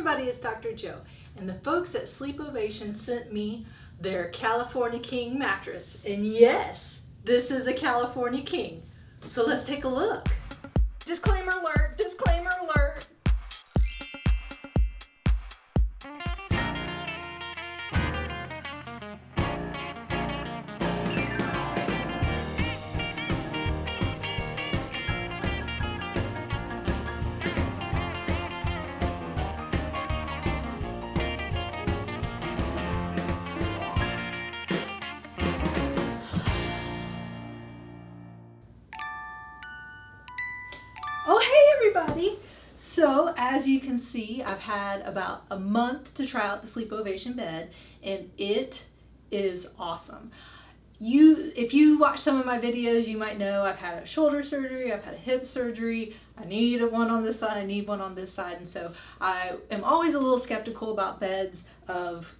everybody, it's Dr. Joe, and the folks at SleepOvation sent me their California King mattress, and yes, this is a California King. So let's take a look. Disclaimer alert, disclaimer alert. Oh, hey everybody! So as you can see, I've had about a month to try out the SleepOvation bed, and it is awesome. If you watch some of my videos, you might know I've had a shoulder surgery, I've had a hip surgery, I need one on this side, I need one on this side, and so I am always a little skeptical about beds of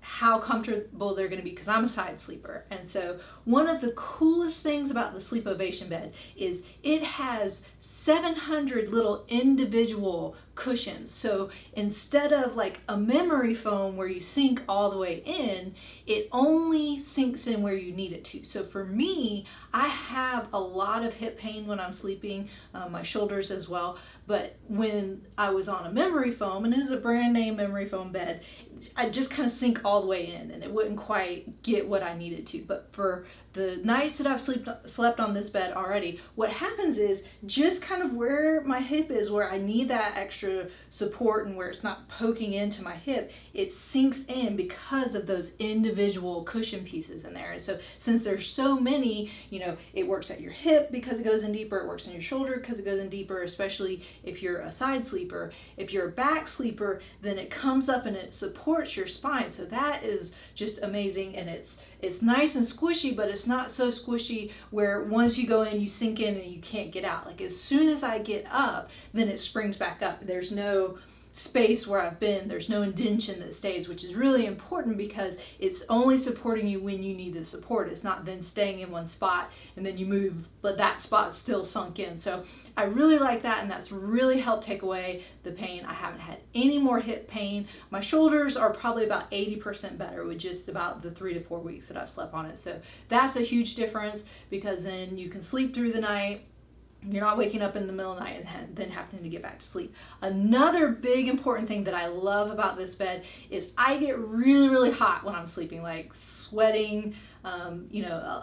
how comfortable they're going to be because I'm a side sleeper. And so one of the coolest things about the SleepOvation bed is it has 700 little individual cushions. So instead of like a memory foam where you sink all the way in, it only sinks in where you need it to. So for me, I have a lot of hip pain when I'm sleeping, my shoulders as well. But when I was on a memory foam, and it is a brand name memory foam bed, I just kind of sink all the way in and it wouldn't quite get what I needed to. But for the nights that I've slept on this bed already, what happens is just kind of where my hip is, where I need that extra support and where it's not poking into my hip, it sinks in because of those individual cushion pieces in there. And so since there's so many, it works at your hip because it goes in deeper, it works in your shoulder because it goes in deeper, especially if you're a side sleeper. If you're a back sleeper, then it comes up and it supports your spine. So that is just amazing, and it's nice and squishy, but it's not so squishy where once you go in, you sink in and you can't get out. Like as soon as I get up, then it springs back up. There's no space where I've been, there's no indentation that stays, which is really important because it's only supporting you when you need the support. It's not then staying in one spot and then you move, but that spot's still sunk in. So I really like that, and that's really helped take away the pain. I haven't had any more hip pain. My shoulders are probably about 80% better with just about the 3 to 4 weeks that I've slept on it. So that's a huge difference because then you can sleep through the night. You're not waking up in the middle of the night and then having to get back to sleep. Another big important thing that I love about this bed is I get really, really hot when I'm sleeping, like sweating,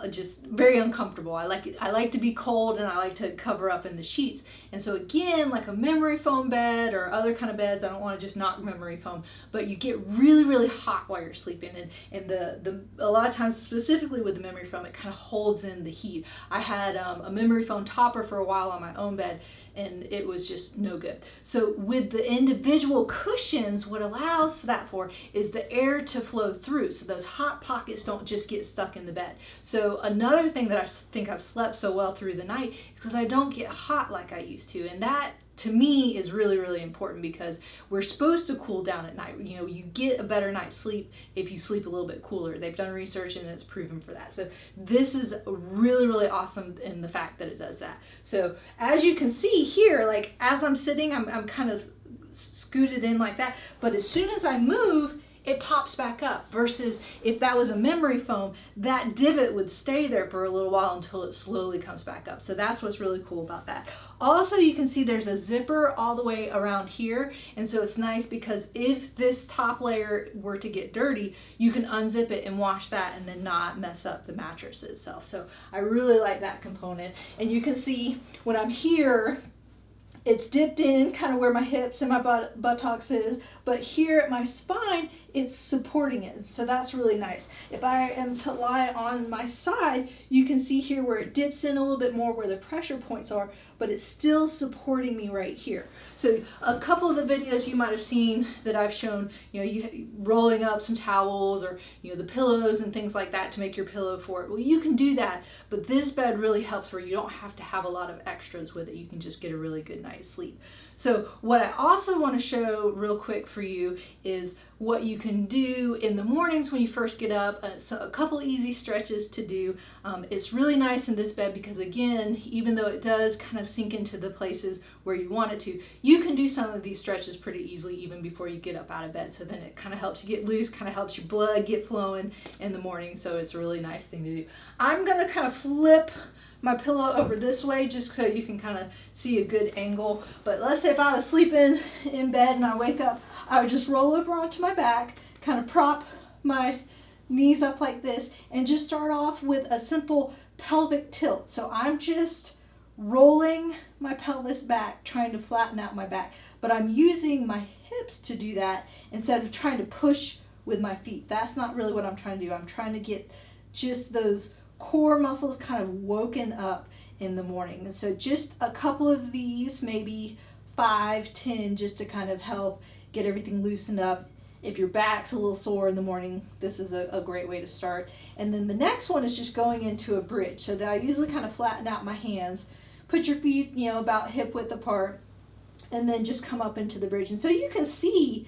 just very uncomfortable. I like to be cold, and I like to cover up in the sheets. And so again, like a memory foam bed or other kind of beds, I don't want to just knock memory foam, but you get really, really hot while you're sleeping. And a lot of times, specifically with the memory foam, it kind of holds in the heat. I had a memory foam topper for a while on my own bed, and it was just no good. So with the individual cushions, what allows that for is the air to flow through, so those hot pockets don't just get stuck in the bed. So another thing that I think I've slept so well through the night is because I don't get hot like I used to, and that to me is really, really important because we're supposed to cool down at night. You get a better night's sleep if you sleep a little bit cooler. They've done research and it's proven for that. So this is really, really awesome in the fact that it does that. So as you can see here, like as I'm sitting, I'm kind of scooted in like that, but as soon as I move, it pops back up, versus if that was a memory foam, that divot would stay there for a little while until it slowly comes back up. So that's what's really cool about that. Also, you can see there's a zipper all the way around here, and so it's nice because if this top layer were to get dirty, you can unzip it and wash that and then not mess up the mattress itself. So I really like that component. And you can see when I'm here, it's dipped in kind of where my hips and my buttocks is, but here at my spine, it's supporting it. So that's really nice. If I am to lie on my side, you can see here where it dips in a little bit more where the pressure points are, but it's still supporting me right here. So a couple of the videos you might have seen that I've shown, you rolling up some towels or, the pillows and things like that to make your pillow fort. Well, you can do that, but this bed really helps where you don't have to have a lot of extras with it. You can just get a really good night's sleep. So what I also want to show real quick for you is what you can do in the mornings when you first get up. So a couple easy stretches to do. It's really nice in this bed because, again, even though it does kind of sink into the places where you want it to, you can do some of these stretches pretty easily even before you get up out of bed. So then it kind of helps you get loose, kind of helps your blood get flowing in the morning. So it's a really nice thing to do. I'm going to kind of flip my pillow over this way just so you can kind of see a good angle. But let's say if I was sleeping in bed and I wake up, I would just roll over onto my back, kind of prop my knees up like this, and just start off with a simple pelvic tilt. So I'm just rolling my pelvis back, trying to flatten out my back, but I'm using my hips to do that instead of trying to push with my feet. That's not really what I'm trying to do. I'm trying to get just those core muscles kind of woken up in the morning. And so just a couple of these, maybe 5, 10, just to kind of help get everything loosened up. If your back's a little sore in the morning, this is a great way to start. And then the next one is just going into a bridge. So that I usually kind of flatten out my hands, put your feet, about hip width apart, and then just come up into the bridge. And so you can see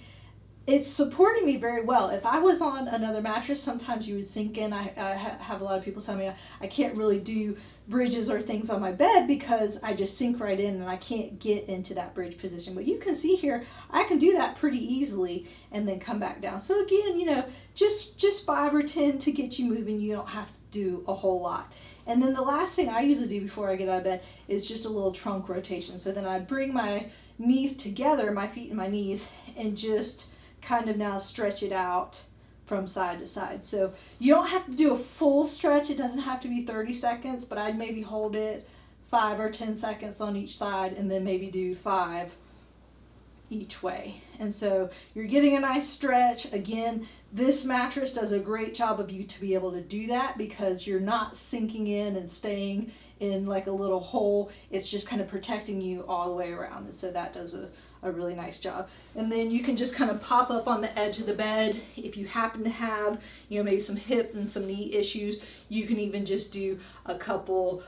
it's supporting me very well. If I was on another mattress, sometimes you would sink in. I have a lot of people tell me I can't really do bridges or things on my bed because I just sink right in and I can't get into that bridge position. But you can see here, I can do that pretty easily and then come back down. So again, just 5 or 10 to get you moving. You don't have to do a whole lot. And then the last thing I usually do before I get out of bed is just a little trunk rotation. So then I bring my knees together, my feet and my knees, and just kind of now stretch it out from side to side. So you don't have to do a full stretch. It doesn't have to be 30 seconds, but I'd maybe hold it 5 or 10 seconds on each side and then maybe do 5 each way. And so you're getting a nice stretch. Again, this mattress does a great job of you to be able to do that because you're not sinking in and staying in like a little hole. It's just kind of protecting you all the way around. And so that does a really nice job. And then you can just kind of pop up on the edge of the bed. If you happen to have, maybe some hip and some knee issues, you can even just do a couple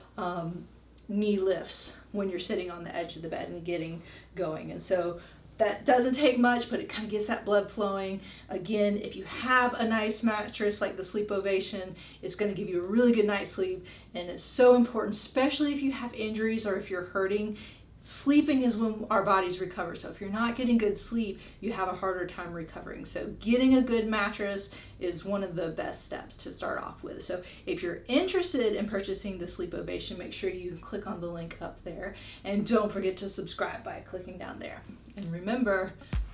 knee lifts when you're sitting on the edge of the bed and getting going. And so that doesn't take much, but it kind of gets that blood flowing. Again, if you have a nice mattress like the SleepOvation, it's going to give you a really good night's sleep. And it's so important, especially if you have injuries or if you're hurting. Sleeping is when our bodies recover. So if you're not getting good sleep, you have a harder time recovering. So getting a good mattress is one of the best steps to start off with. So if you're interested in purchasing the SleepOvation, make sure you click on the link up there. And don't forget to subscribe by clicking down there. And remember,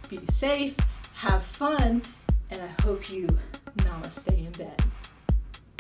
be safe, have fun, and I hope you namaste in bed.